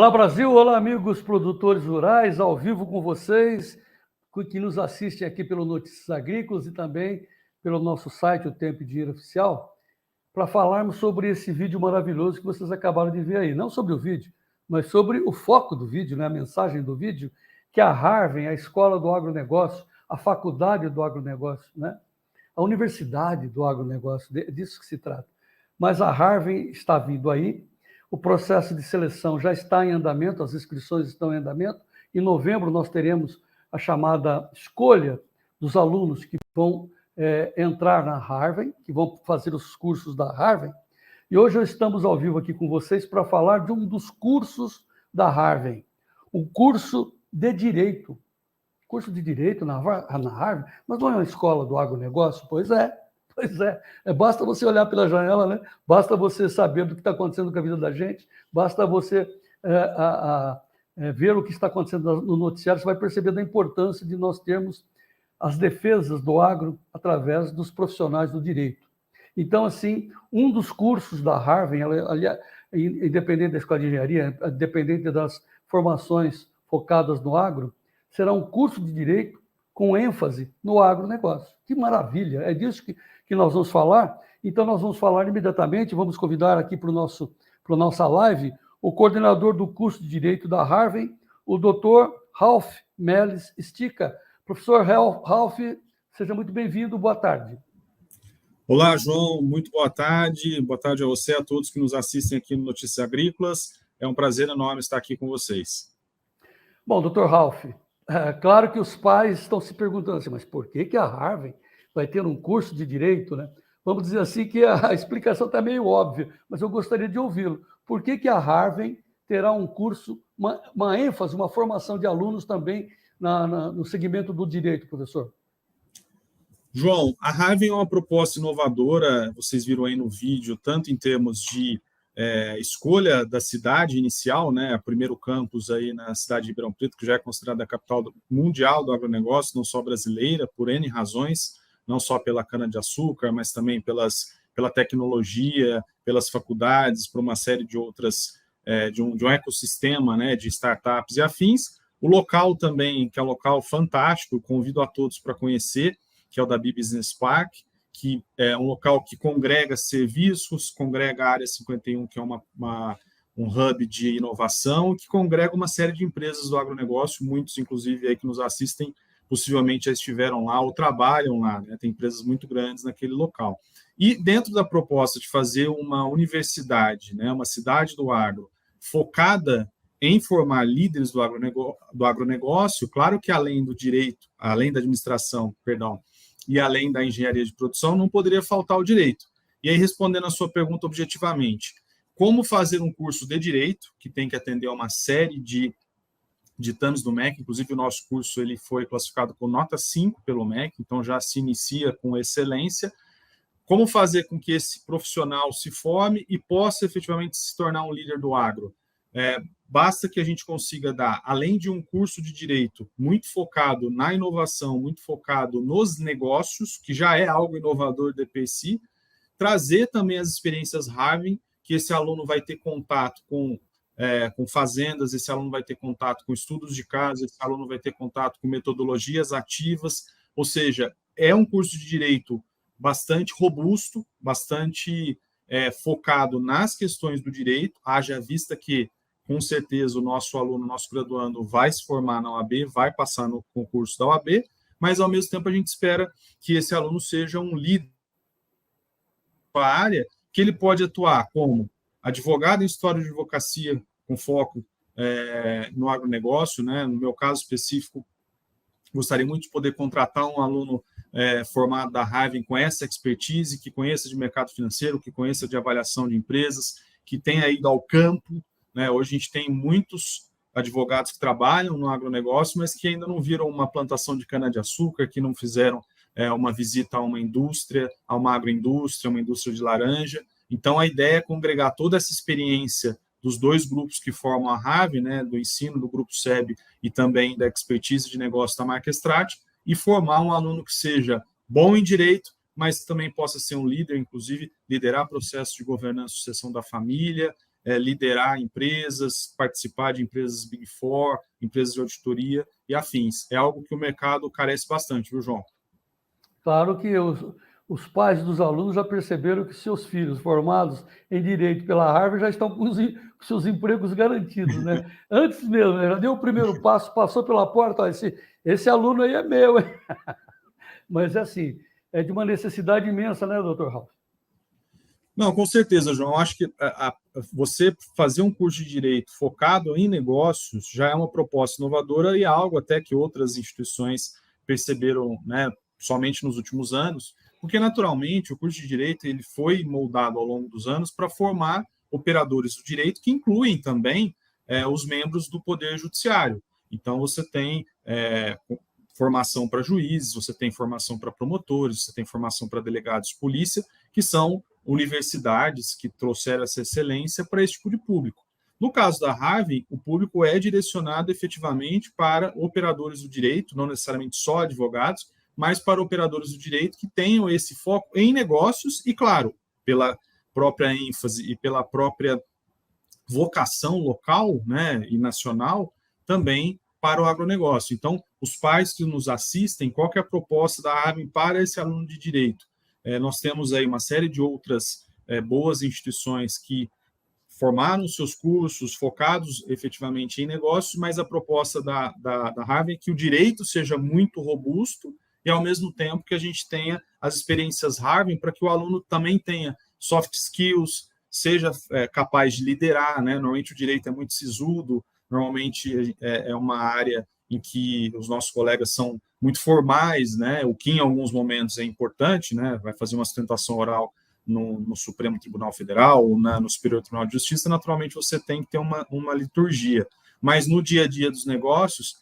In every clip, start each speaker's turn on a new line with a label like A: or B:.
A: Olá, Brasil! Olá, amigos produtores rurais, ao vivo com vocês, que nos assistem aqui pelo Notícias Agrícolas e também pelo nosso site, o Tempo e Dinheiro Oficial, para falarmos sobre esse vídeo maravilhoso que vocês acabaram de ver aí. Não sobre o vídeo, mas sobre o foco do vídeo, né? A mensagem do vídeo, que a Harvard, a Escola do Agronegócio, a Faculdade do Agronegócio, né? A Universidade do Agronegócio, disso que se trata. Mas a Harvard está vindo aí. O processo de seleção já está em andamento, as inscrições estão em andamento. Em novembro, nós teremos a chamada escolha dos alunos que vão entrar na Harvard, que vão fazer os cursos da Harvard. E hoje estamos ao vivo aqui com vocês para falar de um dos cursos da Harvard, o curso de Direito. Curso de Direito na Harvard, mas não é uma escola do agronegócio? Pois é. Basta você olhar pela janela, né? Basta você saber do que está acontecendo com a vida da gente, basta você ver o que está acontecendo no noticiário, você vai perceber da importância de nós termos as defesas do agro através dos profissionais do direito. Então, assim, um dos cursos da Harvard, independente da escola de engenharia, independente das formações focadas no agro, será um curso de direito com ênfase no agronegócio. Que maravilha! É disso que nós vamos falar. Então, nós vamos falar imediatamente, vamos convidar aqui para a nossa live o coordenador do curso de Direito da Harvard, o doutor Ralph Melis Stika. Professor Ralph, seja muito bem-vindo, boa tarde.
B: Olá, João, muito boa tarde a você, a todos que nos assistem aqui no Notícias Agrícolas. É um prazer enorme estar aqui com vocês.
A: Bom, doutor Ralph, claro que os pais estão se perguntando assim, mas por que a Harvard vai ter um curso de direito, né? Vamos dizer assim que a explicação está meio óbvia, mas eu gostaria de ouvi-lo. Por que a Harvard terá um curso, uma ênfase, uma formação de alunos também no segmento do direito, professor?
B: João, a Harvard é uma proposta inovadora, vocês viram aí no vídeo, tanto em termos de escolha da cidade inicial, né, o primeiro campus aí na cidade de Ribeirão Preto, que já é considerada a capital mundial do agronegócio, não só brasileira, por N razões, não só pela cana-de-açúcar, mas também pela tecnologia, pelas faculdades, por uma série de outras, de um ecossistema, né, de startups e afins. O local também, que é um local fantástico, convido a todos para conhecer, que é o Dabi Business Park, que é um local que congrega serviços, congrega a Área 51, que é um hub de inovação, que congrega uma série de empresas do agronegócio, muitos, inclusive, aí que nos assistem, possivelmente já estiveram lá ou trabalham lá, né? Tem empresas muito grandes naquele local. E dentro da proposta de fazer uma universidade, né, uma cidade do agro, focada em formar líderes do agronegócio, claro que além do direito, além da administração, e além da engenharia de produção, não poderia faltar o direito. E aí, respondendo a sua pergunta objetivamente, como fazer um curso de direito, que tem que atender a uma série de ditames do MEC, inclusive o nosso curso ele foi classificado com nota 5 pelo MEC, então já se inicia com excelência. Como fazer com que esse profissional se forme e possa efetivamente se tornar um líder do agro? Basta que a gente consiga dar, além de um curso de direito muito focado na inovação, muito focado nos negócios, que já é algo inovador do EPSI, trazer também as experiências Harvard, que esse aluno vai ter contato com fazendas, esse aluno vai ter contato com estudos de caso, esse aluno vai ter contato com metodologias ativas, ou seja, é um curso de direito bastante robusto, bastante focado nas questões do direito, haja vista que com certeza o nosso aluno, nosso graduando vai se formar na OAB, vai passar no concurso da OAB, mas ao mesmo tempo a gente espera que esse aluno seja um líder da área, que ele pode atuar como advogado em história de advocacia, com foco no agronegócio, né? No meu caso específico, gostaria muito de poder contratar um aluno formado da Harvard com essa expertise, que conheça de mercado financeiro, que conheça de avaliação de empresas, que tenha ido ao campo, né? Hoje a gente tem muitos advogados que trabalham no agronegócio, mas que ainda não viram uma plantação de cana-de-açúcar, que não fizeram uma visita a uma indústria, a uma agroindústria, uma indústria de laranja. Então, a ideia é congregar toda essa experiência dos dois grupos que formam a Harvard, né, do ensino do Grupo SEB e também da expertise de negócio da marca Strat, e formar um aluno que seja bom em direito, mas também possa ser um líder, inclusive liderar processos de governança e sucessão da família, liderar empresas, participar de empresas Big Four, empresas de auditoria e afins. É algo que o mercado carece bastante, viu, João?
A: Claro que os pais dos alunos já perceberam que seus filhos formados em Direito pela Harvard já estão com com seus empregos garantidos, né? Antes mesmo, né? Já deu o primeiro passo, passou pela porta, ó, esse aluno aí é meu, hein? Mas, assim, é de uma necessidade imensa, né, doutor Ralf?
B: Não, com certeza, João. Eu acho que você fazer um curso de Direito focado em negócios já é uma proposta inovadora e é algo até que outras instituições perceberam, né, somente nos últimos anos, porque, naturalmente, o curso de Direito ele foi moldado ao longo dos anos para formar operadores do direito, que incluem também os membros do Poder Judiciário. Então, você tem formação para juízes, você tem formação para promotores, você tem formação para delegados de polícia, que são universidades que trouxeram essa excelência para esse tipo de público. No caso da Harvey, o público é direcionado efetivamente para operadores do direito, não necessariamente só advogados, mas para operadores do direito que tenham esse foco em negócios e, claro, pela própria ênfase e pela própria vocação local, né, e nacional, também para o agronegócio. Então, os pais que nos assistem, qual que é a proposta da Harvey para esse aluno de direito? Nós temos aí uma série de outras boas instituições que formaram seus cursos focados efetivamente em negócios, mas a proposta da Harvey é que o direito seja muito robusto e, ao mesmo tempo, que a gente tenha as experiências Harvey para que o aluno também tenha soft skills, seja capaz de liderar, né? Normalmente o direito é muito sisudo, normalmente é uma área em que os nossos colegas são muito formais, né? O que em alguns momentos é importante, né? Vai fazer uma sustentação oral no Supremo Tribunal Federal ou no Superior Tribunal de Justiça, naturalmente você tem que ter uma liturgia. Mas no dia a dia dos negócios,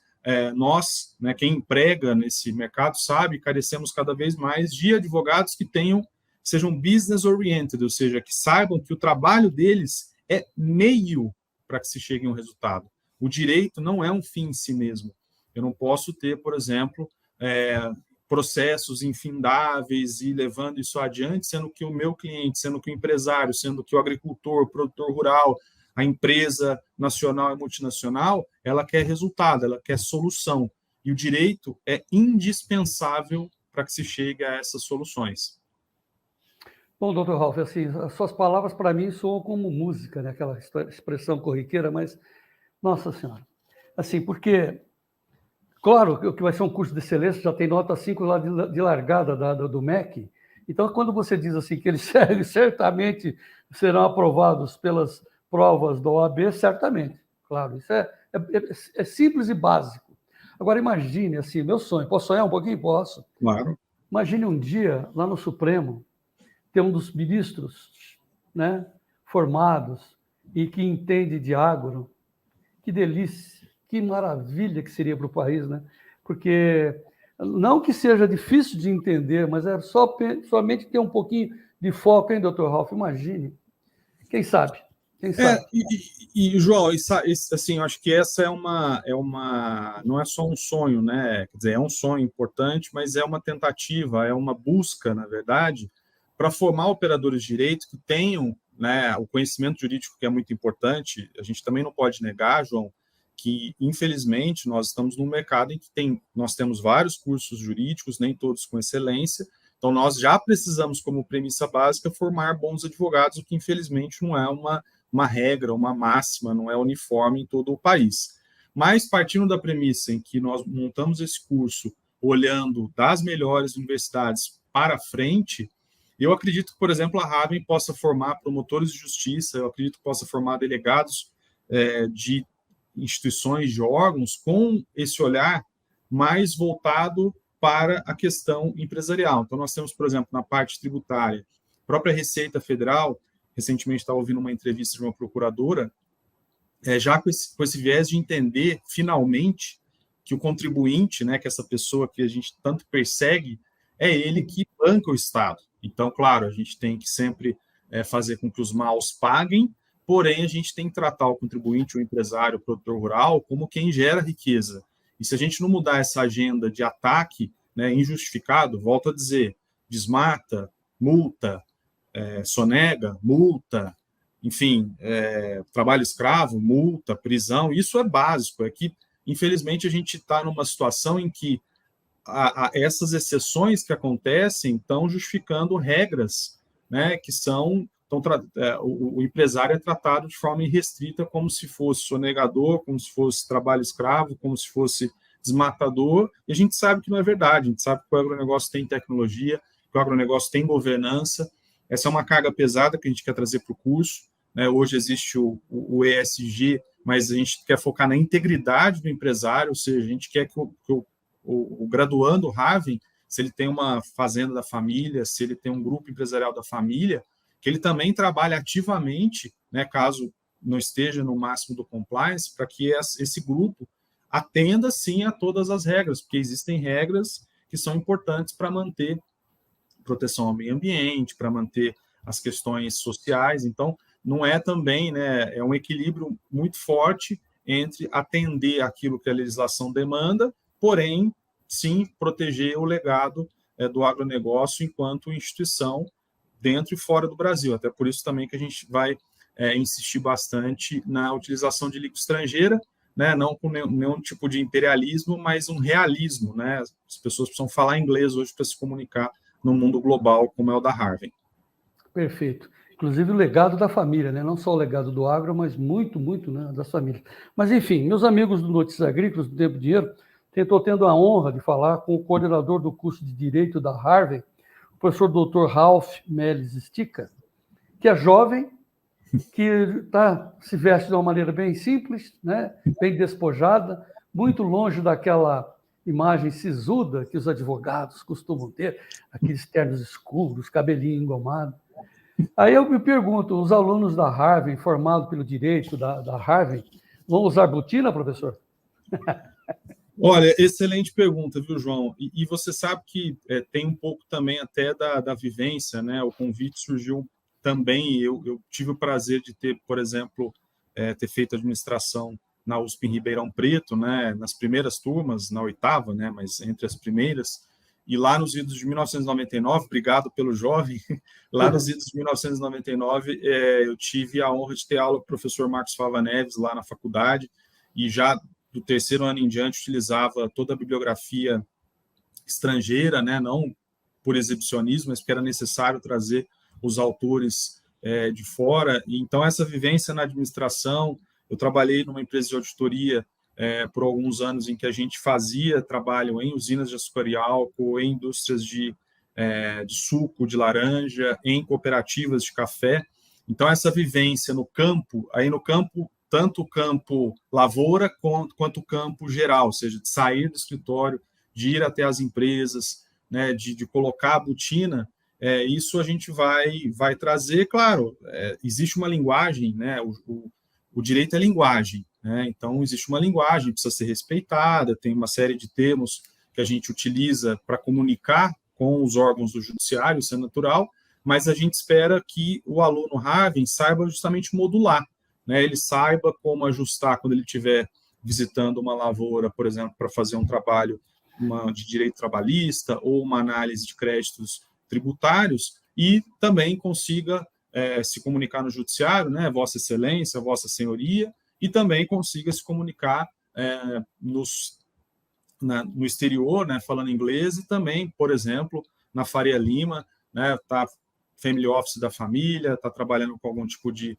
B: nós, né, quem emprega nesse mercado sabe, carecemos cada vez mais de advogados que sejam business oriented, ou seja, que saibam que o trabalho deles é meio para que se chegue a um resultado. O direito não é um fim em si mesmo. Eu não posso ter, por exemplo, processos infindáveis e levando isso adiante, sendo que o meu cliente, sendo que o empresário, sendo que o agricultor, o produtor rural, a empresa nacional e multinacional, ela quer resultado, ela quer solução. E o direito é indispensável para que se chegue a essas soluções.
A: Bom, doutor Ralf, assim, as suas palavras para mim soam como música, né? Aquela expressão corriqueira, mas, nossa senhora, assim, porque, claro que vai ser um curso de excelência, já tem nota 5 lá de largada do MEC, então quando você diz assim que eles certamente serão aprovados pelas provas da OAB, certamente, claro, isso é simples e básico. Agora imagine, assim, meu sonho, posso sonhar um pouquinho? Posso.
B: Claro.
A: Imagine um dia, lá no Supremo, ter um dos ministros, né, formados e que entende de agro. Que delícia, que maravilha que seria para o país, né? Porque não que seja difícil de entender, mas é somente ter um pouquinho de foco, hein, doutor Ralf? Imagine. Quem sabe? Quem sabe?
B: João, assim, eu acho que essa não é só um sonho, né? Quer dizer, é um sonho importante, mas é uma tentativa, é uma busca, na verdade, para formar operadores de direito que tenham, né, o conhecimento jurídico, que é muito importante. A gente também não pode negar, João, que, infelizmente, nós estamos num mercado em que nós temos vários cursos jurídicos, nem todos com excelência, então nós já precisamos, como premissa básica, formar bons advogados, o que, infelizmente, não é uma regra, uma máxima, não é uniforme em todo o país. Mas, partindo da premissa em que nós montamos esse curso olhando das melhores universidades para frente, eu acredito que, por exemplo, a Harvey possa formar promotores de justiça, eu acredito que possa formar delegados de instituições, de órgãos, com esse olhar mais voltado para a questão empresarial. Então, nós temos, por exemplo, na parte tributária, a própria Receita Federal, recentemente estava ouvindo uma entrevista de uma procuradora, já com esse viés de entender, finalmente, que o contribuinte, né, que essa pessoa que a gente tanto persegue, é ele que banca o Estado. Então, claro, a gente tem que sempre fazer com que os maus paguem, porém, a gente tem que tratar o contribuinte, o empresário, o produtor rural, como quem gera riqueza. E se a gente não mudar essa agenda de ataque, né, injustificado, volto a dizer, desmata, multa, sonega, multa, enfim, trabalho escravo, multa, prisão, isso é básico. É que, infelizmente, a gente está numa situação em que essas exceções que acontecem estão justificando regras, né, que são... Então, o empresário é tratado de forma irrestrita, como se fosse sonegador, como se fosse trabalho escravo, como se fosse desmatador, e a gente sabe que não é verdade. A gente sabe que o agronegócio tem tecnologia, que o agronegócio tem governança. Essa é uma carga pesada que a gente quer trazer para o curso, né? Hoje existe o ESG, mas a gente quer focar na integridade do empresário, ou seja, a gente quer que o graduando Raven, se ele tem uma fazenda da família, se ele tem um grupo empresarial da família, que ele também trabalhe ativamente, né, caso não esteja no máximo do compliance, para que esse grupo atenda, sim, a todas as regras, porque existem regras que são importantes para manter proteção ao meio ambiente, para manter as questões sociais. Então, não é também, né, é um equilíbrio muito forte entre atender aquilo que a legislação demanda, porém, sim, proteger o legado do agronegócio enquanto instituição dentro e fora do Brasil. Até por isso também que a gente vai insistir bastante na utilização de língua estrangeira, né, não com nenhum tipo de imperialismo, mas um realismo, né? As pessoas precisam falar inglês hoje para se comunicar no mundo global, como é o da Harvard.
A: Perfeito. Inclusive o legado da família, né? Não só o legado do agro, mas muito, muito, né, das famílias. Mas, enfim, meus amigos do Notícias Agrícolas, do Tempo e Dinheiro, estou tendo a honra de falar com o coordenador do curso de Direito da Harvard, o professor Dr. Ralph Melis Stica, que é jovem, que se veste de uma maneira bem simples, né? Bem despojada, muito longe daquela imagem sisuda que os advogados costumam ter, aqueles ternos escuros, cabelinho engomado. Aí eu me pergunto, os alunos da Harvard, formados pelo direito da Harvard, vão usar botina, professor?
B: Olha, excelente pergunta, viu, João? E você sabe que tem um pouco também até da vivência, né? O convite surgiu também, eu tive o prazer de ter, por exemplo, ter feito administração na USP em Ribeirão Preto, né? Nas primeiras turmas, na oitava, né? Mas entre as primeiras. E lá nos idos de 1999, obrigado pelo jovem, lá nos idos de 1999, eu tive a honra de ter aula com o professor Marcos Fava Neves lá na faculdade, e já do terceiro ano em diante utilizava toda a bibliografia estrangeira, né, não por exibicionismo, mas porque era necessário trazer os autores de fora. E, então, essa vivência na administração, eu trabalhei numa empresa de auditoria por alguns anos em que a gente fazia trabalho em usinas de açúcar e álcool, em indústrias de suco, de laranja, em cooperativas de café. Então, essa vivência no campo, aí no campo, tanto o campo lavoura quanto o campo geral, ou seja, de sair do escritório, de ir até as empresas, né, de colocar a botina, isso a gente vai trazer, claro, existe uma linguagem, né, o direito é linguagem, né, então existe uma linguagem, precisa ser respeitada, tem uma série de termos que a gente utiliza para comunicar com os órgãos do judiciário, isso é natural, mas a gente espera que o aluno Raven saiba justamente modular, né, ele saiba como ajustar quando ele estiver visitando uma lavoura, por exemplo, para fazer um trabalho de direito trabalhista ou uma análise de créditos tributários, e também consiga se comunicar no judiciário, né, Vossa Excelência, Vossa Senhoria, e também consiga se comunicar no exterior, né, falando inglês, e também, por exemplo, na Faria Lima, né, tá family office da família, está trabalhando com algum tipo de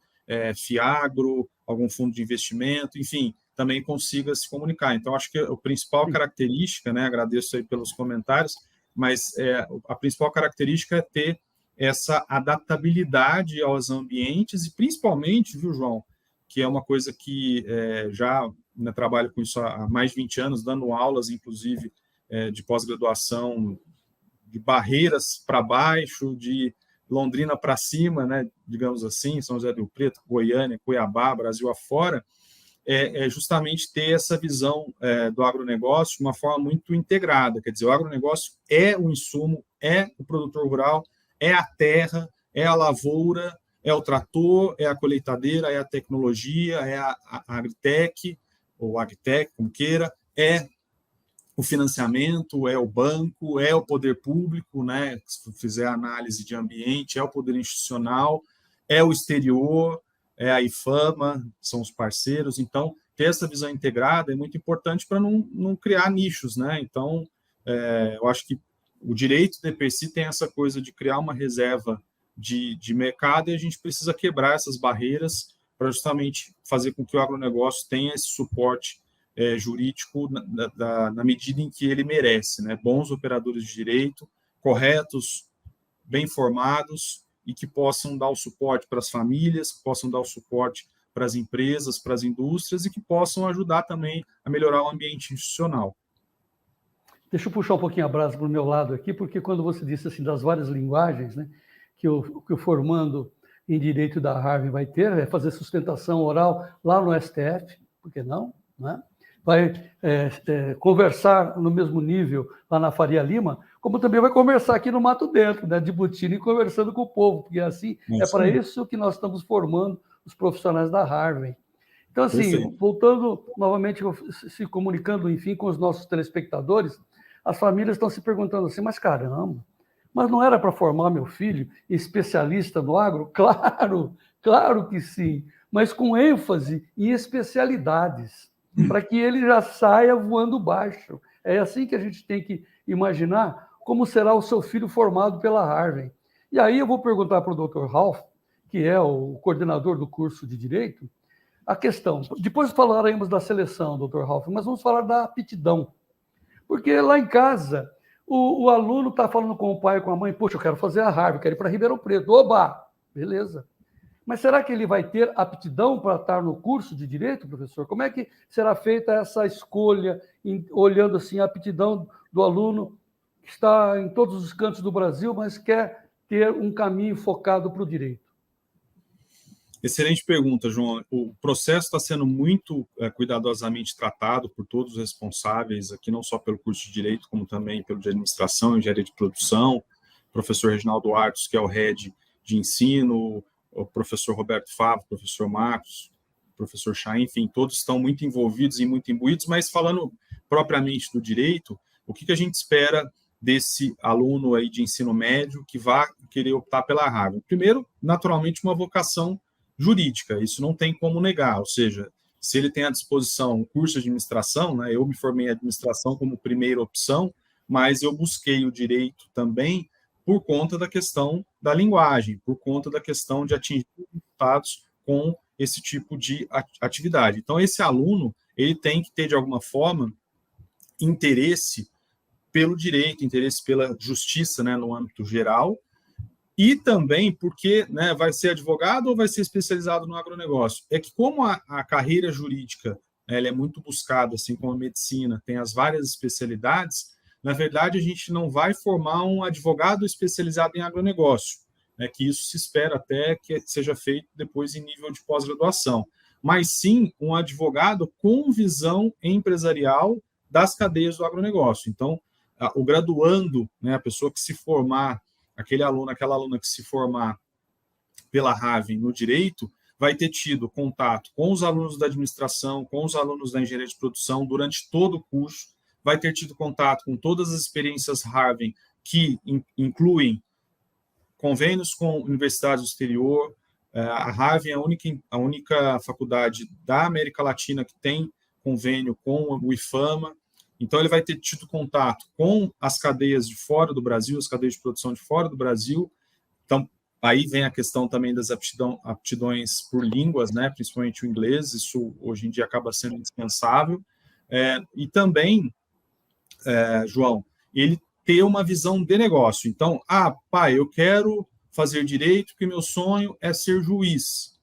B: FIAGRO, algum fundo de investimento, enfim, também consiga se comunicar. Então, acho que a principal característica, né, agradeço aí pelos comentários, mas a principal característica é ter essa adaptabilidade aos ambientes e, principalmente, viu, João, que é uma coisa que já trabalho com isso há mais de 20 anos, dando aulas, inclusive, de pós-graduação, de Barreiras para baixo, de Londrina para cima, né, digamos assim, São José do Rio Preto, Goiânia, Cuiabá, Brasil afora, é justamente ter essa visão do agronegócio de uma forma muito integrada. Quer dizer, o agronegócio é o insumo, é o produtor rural, é a terra, é a lavoura, é o trator, é a colheitadeira, é a tecnologia, é a agritech, ou agtech, como queira, é o financiamento, é o banco, é o poder público, né? Se fizer análise de ambiente, é o poder institucional, é o exterior, é a IFAMA, são os parceiros. Então, ter essa visão integrada é muito importante para não criar nichos, né? Então, eu acho que o direito de EPC tem essa coisa de criar uma reserva de mercado e a gente precisa quebrar essas barreiras para justamente fazer com que o agronegócio tenha esse suporte jurídico na medida em que ele merece, né? Bons operadores de direito, corretos, bem formados e que possam dar o suporte para as famílias, que possam dar o suporte para as empresas, para as indústrias e que possam ajudar também a melhorar o ambiente institucional.
A: Deixa eu puxar um pouquinho a brasa para o meu lado aqui, porque quando você disse assim das várias linguagens, né, que o formando em direito da Harvard vai ter, é fazer sustentação oral lá no STF, por que não? Né? Vai conversar no mesmo nível lá na Faria Lima, como também vai conversar aqui no Mato Dentro, né, de Butini, conversando com o povo, porque assim é para isso que nós estamos formando os profissionais da Harvard. Então, assim, perfeito. Voltando novamente, se comunicando, enfim, com os nossos telespectadores, as famílias estão se perguntando assim, mas caramba, mas não era para formar meu filho especialista no agro? Claro, claro que sim, mas com ênfase em especialidades, para que ele já saia voando baixo. É assim que a gente tem que imaginar como será o seu filho formado pela Harvard. E aí eu vou perguntar para o Dr. Ralph, que é o coordenador do curso de Direito, a questão. Depois falaremos da seleção, Dr. Ralph, mas vamos falar da aptidão. Porque lá em casa, o aluno está falando com o pai e com a mãe, poxa, eu quero fazer a Harvard, quero ir para Ribeirão Preto. Oba! Beleza. Mas será que ele vai ter aptidão para estar no curso de Direito, professor? Como é que será feita essa escolha, olhando assim a aptidão do aluno que está em todos os cantos do Brasil, mas quer ter um caminho focado para o direito?
B: Excelente pergunta, João. O processo está sendo muito cuidadosamente tratado por todos os responsáveis, aqui não só pelo curso de Direito, como também pelo de Administração e Engenharia de Produção, o professor Reginaldo Artos, que é o head de ensino, o professor Roberto Favo, o professor Marcos, o professor Chaim, enfim, todos estão muito envolvidos e muito imbuídos, mas falando propriamente do direito, o que a gente espera desse aluno aí de ensino médio que vai querer optar pela Harvard? Primeiro, naturalmente, uma vocação jurídica, isso não tem como negar, ou seja, se ele tem à disposição um curso de administração, né, eu me formei em administração como primeira opção, mas eu busquei o direito também por conta da questão da linguagem, por conta da questão de atingir resultados com esse tipo de atividade. Então, esse aluno, ele tem que ter, de alguma forma, interesse pelo direito, interesse pela justiça, né, no âmbito geral, e também porque, né, vai ser advogado ou vai ser especializado no agronegócio. É que como a carreira jurídica, né, ela é muito buscada, assim como a medicina, tem as várias especialidades, na verdade, a gente não vai formar um advogado especializado em agronegócio, né, que isso se espera até que seja feito depois em nível de pós-graduação, mas sim um advogado com visão empresarial das cadeias do agronegócio. Então, o graduando, né, a pessoa que se formar, aquele aluno, aquela aluna que se formar pela Harvard no direito, vai ter tido contato com os alunos da administração, com os alunos da engenharia de produção durante todo o curso, vai ter tido contato com todas as experiências Harvard que incluem convênios com universidades do exterior. A Harvard é a única faculdade da América Latina que tem convênio com o IFAMA. Então, ele vai ter tido contato com as cadeias de fora do Brasil, as cadeias de produção de fora do Brasil. Então, aí vem a questão também das aptidões por línguas, né, principalmente o inglês, isso hoje em dia acaba sendo indispensável. E também, João, ele ter uma visão de negócio. Então, pai, eu quero fazer direito porque meu sonho é ser juiz.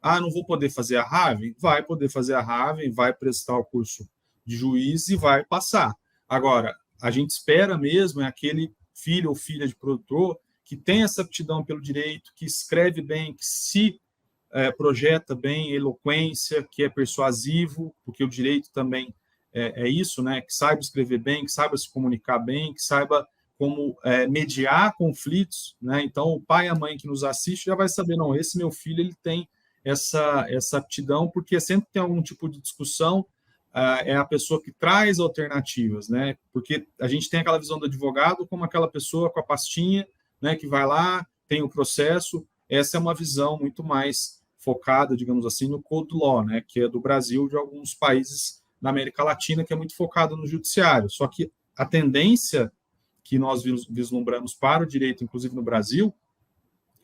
B: Não vou poder fazer a Harvard? Vai poder fazer a Harvard, vai prestar o curso de juiz e vai passar. Agora, a gente espera mesmo aquele filho ou filha de produtor que tem essa aptidão pelo direito, que escreve bem, que se projeta bem, eloquência, que é persuasivo, porque o direito também é isso, né? Que saiba escrever bem, que saiba se comunicar bem, que saiba como mediar conflitos, né? Então, o pai e a mãe que nos assiste já vai saber, não, esse meu filho ele tem essa aptidão, porque sempre tem algum tipo de discussão, é a pessoa que traz alternativas, né? Porque a gente tem aquela visão do advogado como aquela pessoa com a pastinha, né? Que vai lá, tem o processo. Essa é uma visão muito mais focada, digamos assim, no Code Law, né, que é do Brasil, de alguns países da América Latina, que é muito focada no judiciário. Só que a tendência que nós vislumbramos para o direito, inclusive no Brasil,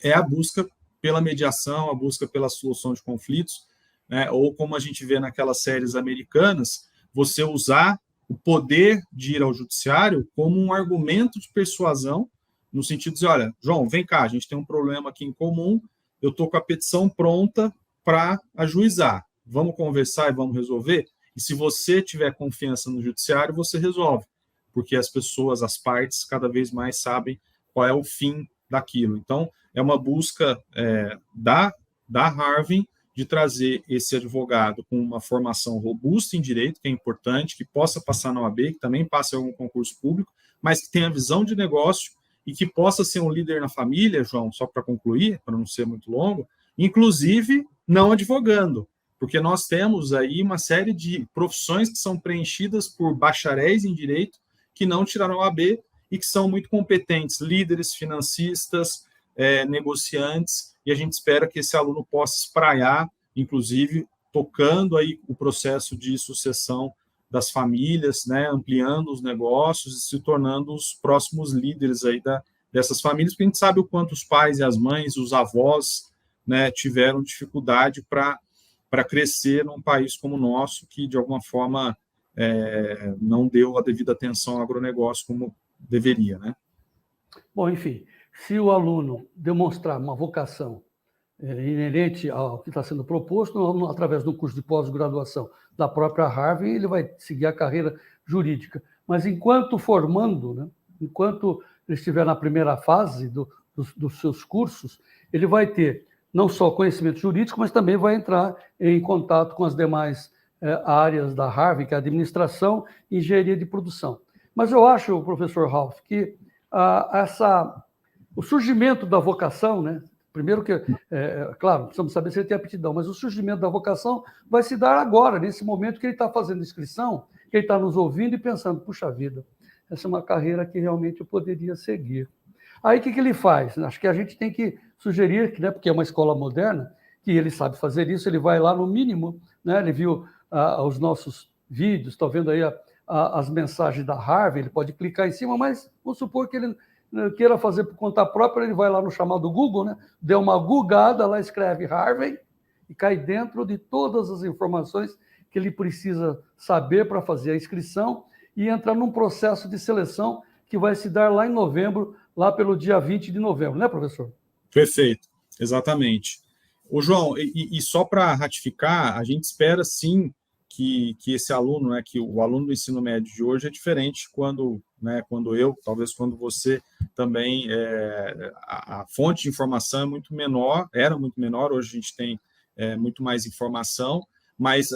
B: é a busca pela mediação, a busca pela solução de conflitos, né, ou como a gente vê naquelas séries americanas, você usar o poder de ir ao judiciário como um argumento de persuasão, no sentido de dizer, olha, João, vem cá, a gente tem um problema aqui em comum, eu estou com a petição pronta para ajuizar, vamos conversar e vamos resolver? E se você tiver confiança no judiciário, você resolve, porque as pessoas, as partes, cada vez mais sabem qual é o fim daquilo. Então, é uma busca da Harvey de trazer esse advogado com uma formação robusta em direito, que é importante, que possa passar na OAB, que também passe em algum concurso público, mas que tenha visão de negócio e que possa ser um líder na família, João, só para concluir, para não ser muito longo, inclusive não advogando, porque nós temos aí uma série de profissões que são preenchidas por bacharéis em direito que não tiraram a OAB e que são muito competentes, líderes, financistas, negociantes, e a gente espera que esse aluno possa espraiar, inclusive, tocando aí o processo de sucessão das famílias, né, ampliando os negócios e se tornando os próximos líderes aí dessas famílias, porque a gente sabe o quanto os pais e as mães, os avós, né, tiveram dificuldade para crescer num país como o nosso, que, de alguma forma, não deu a devida atenção ao agronegócio como deveria, né?
A: Bom, enfim, se o aluno demonstrar uma vocação inerente ao que está sendo proposto, através do curso de pós-graduação da própria Harvard, ele vai seguir a carreira jurídica. Mas enquanto formando, né, enquanto ele estiver na primeira fase dos seus cursos, ele vai ter não só conhecimento jurídico, mas também vai entrar em contato com as demais áreas da Harvard, que é a administração e engenharia de produção. Mas eu acho, professor Ralph, que o surgimento da vocação, né? Primeiro que, claro, precisamos saber se ele tem aptidão, mas o surgimento da vocação vai se dar agora, nesse momento que ele está fazendo inscrição, que ele está nos ouvindo e pensando, puxa vida, essa é uma carreira que realmente eu poderia seguir. Aí o que ele faz? Acho que a gente tem que sugerir, né, porque é uma escola moderna, que ele sabe fazer isso, ele vai lá no mínimo, né, ele viu os nossos vídeos, está vendo aí as mensagens da Harvard, ele pode clicar em cima, mas vamos supor que ele queira fazer por conta própria, ele vai lá no chamado Google, né? Deu uma googada, lá escreve Harvard e cai dentro de todas as informações que ele precisa saber para fazer a inscrição e entrar num processo de seleção que vai se dar lá em novembro, lá pelo dia 20 de novembro, né, professor?
B: Perfeito, exatamente. Ô, João, e só para ratificar, a gente espera sim que esse aluno, né, que o aluno do ensino médio de hoje é diferente quando eu, talvez quando você também, a fonte de informação é muito menor, era muito menor, hoje a gente tem muito mais informação, mas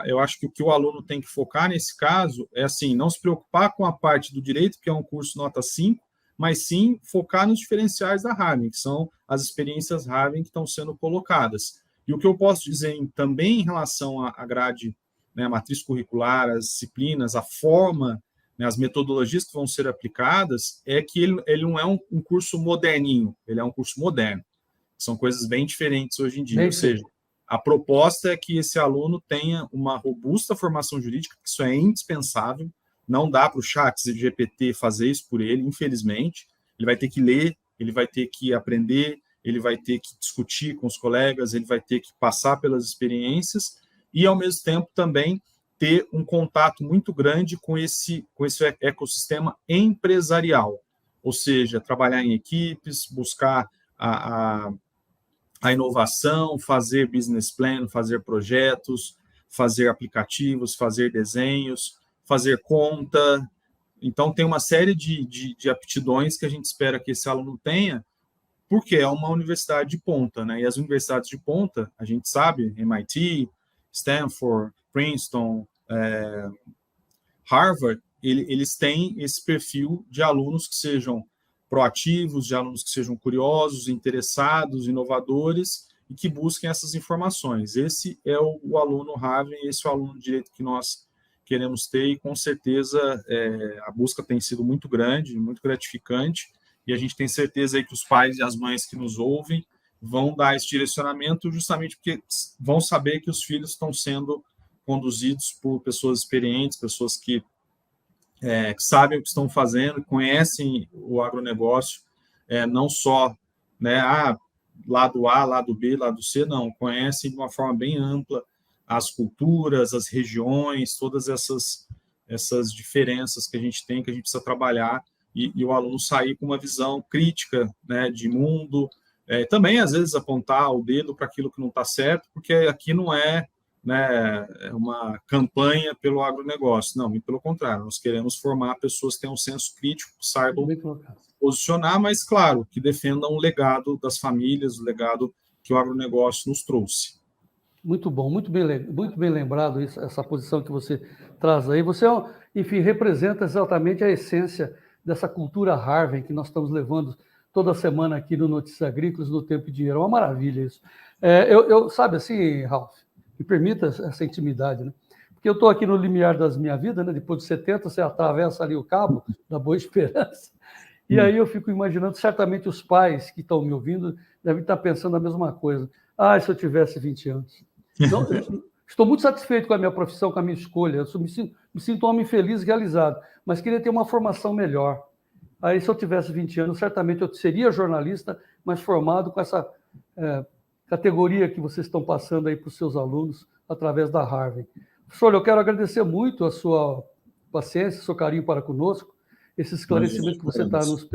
B: eu acho que o que o aluno tem que focar nesse caso é, assim, não se preocupar com a parte do direito, que é um curso nota 5, mas sim focar nos diferenciais da Harvard, que são as experiências Harvard que estão sendo colocadas. E o que eu posso dizer também em relação à grade, né, a matriz curricular, as disciplinas, a forma, né, as metodologias que vão ser aplicadas, é que ele não é um curso moderninho, ele é um curso moderno. São coisas bem diferentes hoje em dia. Ou seja, a proposta é que esse aluno tenha uma robusta formação jurídica, que isso é indispensável, não dá para o ChatGPT fazer isso por ele, infelizmente. Ele vai ter que ler, ele vai ter que aprender, ele vai ter que discutir com os colegas, ele vai ter que passar pelas experiências e, ao mesmo tempo, também ter um contato muito grande com esse ecossistema empresarial. Ou seja, trabalhar em equipes, buscar a inovação, fazer business plan, fazer projetos, fazer aplicativos, fazer desenhos, fazer conta. Então, tem uma série de aptidões que a gente espera que esse aluno tenha, porque é uma universidade de ponta, né? E as universidades de ponta, a gente sabe, MIT, Stanford, Princeton, Harvard, eles têm esse perfil de alunos que sejam proativos, de alunos que sejam curiosos, interessados, inovadores e que busquem essas informações. Esse é o aluno Harvard, esse é o aluno de direito que nós queremos ter e, com certeza, a busca tem sido muito grande, muito gratificante, e a gente tem certeza aí que os pais e as mães que nos ouvem vão dar esse direcionamento justamente porque vão saber que os filhos estão sendo conduzidos por pessoas experientes, pessoas que sabem o que estão fazendo, conhecem o agronegócio, não só, né, lado A, lado B, lado C, não, conhecem de uma forma bem ampla as culturas, as regiões, todas essas diferenças que a gente tem, que a gente precisa trabalhar, e o aluno sair com uma visão crítica, né, de mundo, também, às vezes, apontar o dedo para aquilo que não está certo, porque aqui não é, né, uma campanha pelo agronegócio, não, muito pelo contrário, nós queremos formar pessoas que tenham um senso crítico, que saibam posicionar, mas, claro, que defendam o legado das famílias, o legado que o agronegócio nos trouxe.
A: Muito bom, muito bem lembrado isso, essa posição que você traz aí. Você, enfim, representa exatamente a essência dessa cultura Harvard que nós estamos levando toda semana aqui no Notícias Agrícolas, no Tempo e Dinheiro. É uma maravilha isso. Sabe assim, Ralf, me permita essa intimidade, né? Porque eu estou aqui no limiar das minha vida, né? Depois de 70, você atravessa ali o cabo da Boa Esperança. E aí eu fico imaginando, certamente os pais que estão me ouvindo devem estar pensando a mesma coisa. Se eu tivesse 20 anos. Não, estou muito satisfeito com a minha profissão, com a minha escolha. Eu me sinto um homem feliz e realizado, mas queria ter uma formação melhor. Aí, se eu tivesse 20 anos, certamente eu seria jornalista, mas formado com essa categoria que vocês estão passando aí para os seus alunos através da Harvard. Professor, eu quero agradecer muito a sua paciência, seu carinho para conosco, esse esclarecimento que você está nos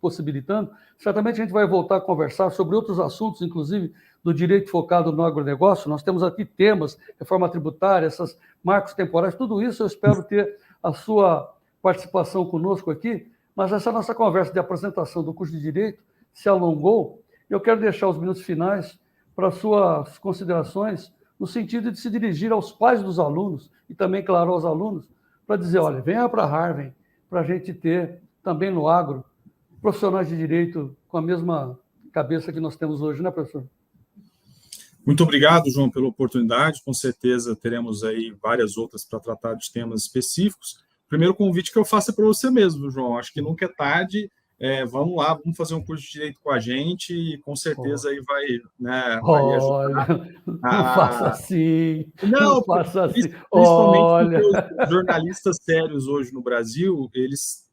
A: possibilitando. Certamente a gente vai voltar a conversar sobre outros assuntos, inclusive do direito focado no agronegócio. Nós temos aqui temas, reforma tributária, esses marcos temporais, tudo isso eu espero ter a sua participação conosco aqui, mas essa nossa conversa de apresentação do curso de Direito se alongou. Eu quero deixar os minutos finais para suas considerações, no sentido de se dirigir aos pais dos alunos e também, claro, aos alunos, para dizer, olha, venha para Harvard, para a gente ter também no agro profissionais de direito com a mesma cabeça que nós temos hoje, né, professor?
B: Muito obrigado, João, pela oportunidade. Com certeza teremos aí várias outras para tratar de temas específicos. Primeiro convite que eu faço é para você mesmo, João. Acho que nunca é tarde. Vamos lá, vamos fazer um curso de direito com a gente e com certeza aí vai, né, vai ajudar.
A: Olha, não faça assim,
B: não
A: faça assim.
B: Principalmente
A: Olha,
B: porque os jornalistas sérios hoje no Brasil, eles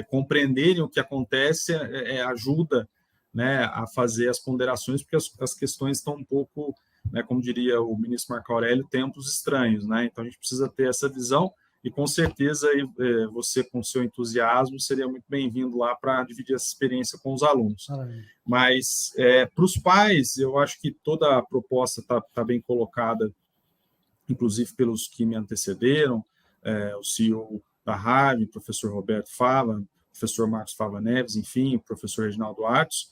B: compreenderem o que acontece ajuda, né, a fazer as ponderações, porque as questões estão um pouco, né, como diria o ministro Marco Aurélio, tempos estranhos, né? Então a gente precisa ter essa visão. E com certeza você, com seu entusiasmo, seria muito bem-vindo lá para dividir essa experiência com os alunos. Mas, para os pais, eu acho que toda a proposta está bem colocada, inclusive pelos que me antecederam, o CEO da Harvard, o professor Roberto Fava, o professor Marcos Fava Neves, enfim, o professor Reginaldo Atos.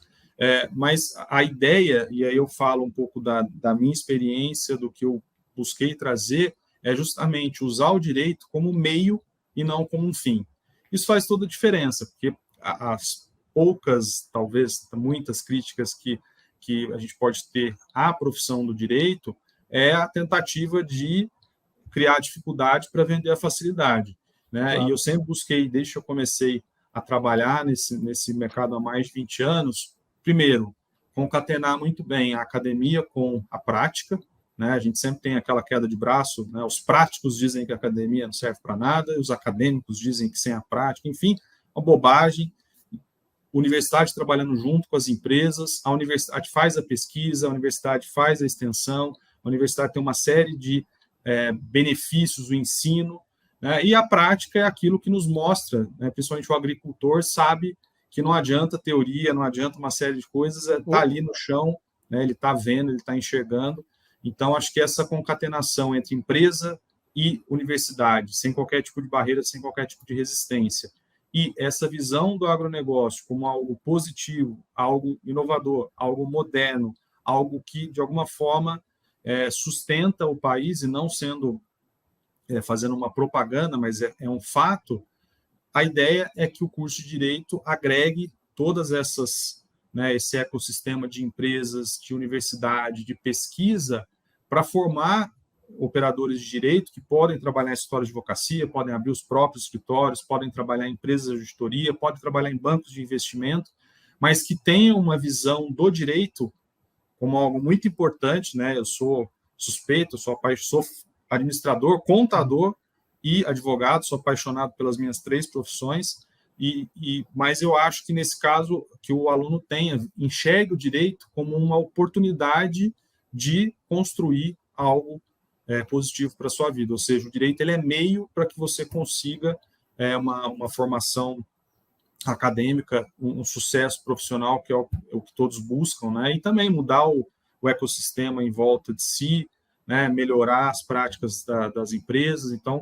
B: Mas a ideia, e aí eu falo um pouco da minha experiência, do que eu busquei trazer, é justamente usar o direito como meio e não como um fim. Isso faz toda a diferença, porque as poucas, talvez muitas críticas que a gente pode ter à profissão do direito é a tentativa de criar dificuldade para vender a facilidade, né? Claro. E eu sempre busquei, desde que eu comecei a trabalhar nesse mercado há mais de 20 anos, primeiro, concatenar muito bem a academia com a prática, né? A gente sempre tem aquela queda de braço, né? Os práticos dizem que a academia não serve para nada, os acadêmicos dizem que sem a prática, enfim, uma bobagem. Universidade trabalhando junto com as empresas, a universidade faz a pesquisa, a universidade faz a extensão, a universidade tem uma série de benefícios do ensino, né? E a prática é aquilo que nos mostra, né? Principalmente o agricultor sabe que não adianta teoria, não adianta uma série de coisas, está ali no chão, né? Ele está vendo, ele está enxergando. Então, acho que essa concatenação entre empresa e universidade, sem qualquer tipo de barreira, sem qualquer tipo de resistência, e essa visão do agronegócio como algo positivo, algo inovador, algo moderno, algo que, de alguma forma, sustenta o país, e não sendo fazendo uma propaganda, mas é um fato, a ideia é que o curso de Direito agregue todas essas, né, esse ecossistema de empresas, de universidade, de pesquisa, para formar operadores de direito que podem trabalhar em escritórios de advocacia, podem abrir os próprios escritórios, podem trabalhar em empresas de auditoria, podem trabalhar em bancos de investimento, mas que tenham uma visão do direito como algo muito importante, né? Eu sou suspeito, sou administrador, contador e advogado, sou apaixonado pelas minhas 3 profissões, mas eu acho que nesse caso que o aluno enxergue o direito como uma oportunidade de construir algo positivo para a sua vida, ou seja, o direito ele é meio para que você consiga uma formação acadêmica, um sucesso profissional, que é o que todos buscam, né? E também mudar o ecossistema em volta de si, né? Melhorar as práticas das empresas. Então,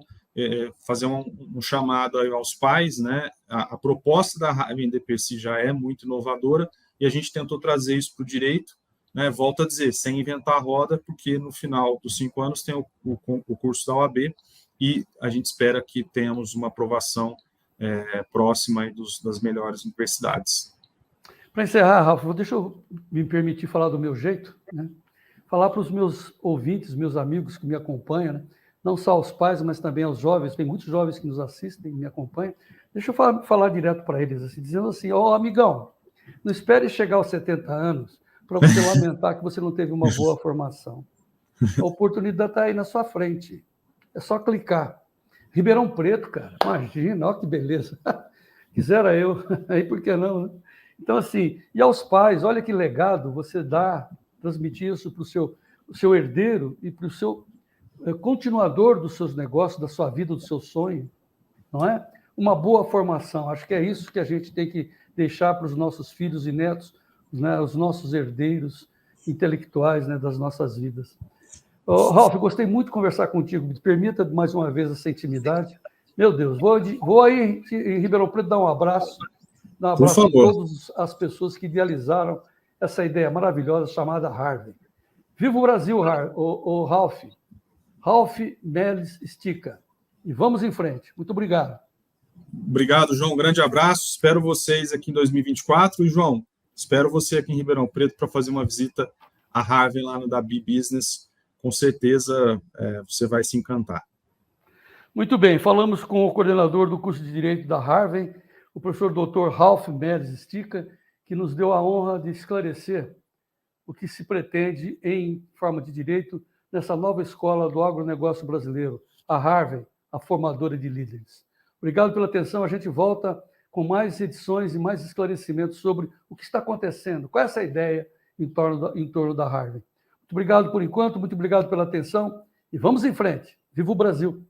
B: fazer um chamado aos pais, né? A proposta da Harvey NDPC já é muito inovadora e a gente tentou trazer isso para o direito, né? Volto a dizer, sem inventar a roda, porque no final dos 5 anos tem o curso da OAB e a gente espera que tenhamos uma aprovação próxima aí das melhores universidades.
A: Para encerrar, Rafa, deixa eu me permitir falar do meu jeito, né? Falar para os meus ouvintes, meus amigos que me acompanham, né? Não só aos pais, mas também aos jovens, tem muitos jovens que nos assistem e me acompanham. Deixa eu falar direto para eles, assim, dizendo assim, amigão, não espere chegar aos 70 anos para você lamentar que você não teve uma boa formação. A oportunidade está aí na sua frente. É só clicar. Ribeirão Preto, cara, imagina, olha que beleza. Quisera eu, aí por que não, né? Então, assim, e aos pais, olha que legado você dá, transmitir isso para o seu herdeiro e para o seu continuador dos seus negócios, da sua vida, do seu sonho, não é? Uma boa formação, acho que é isso que a gente tem que deixar para os nossos filhos e netos, né, os nossos herdeiros intelectuais, né, das nossas vidas. Ralf, gostei muito de conversar contigo. Me permita mais uma vez essa intimidade. Meu Deus, vou aí em Ribeirão Preto dar um abraço em todas as pessoas que idealizaram essa ideia maravilhosa chamada Harvey. Viva o Brasil, Ralf. Ralf Melles Stica. E vamos em frente. Muito obrigado.
B: Obrigado, João. Um grande abraço. Espero vocês aqui em 2024. E, João, espero você aqui em Ribeirão Preto para fazer uma visita à Harvey lá no Dabi Business. Com certeza você vai se encantar.
A: Muito bem, falamos com o coordenador do curso de Direito da Harvey, o professor Dr. Ralf Melles Stica, que nos deu a honra de esclarecer o que se pretende em forma de direito nessa nova escola do agronegócio brasileiro, a Harvey, a formadora de líderes. Obrigado pela atenção, a gente volta com mais edições e mais esclarecimentos sobre o que está acontecendo, qual é essa ideia em torno da Harvey. Muito obrigado por enquanto, muito obrigado pela atenção e vamos em frente. Viva o Brasil!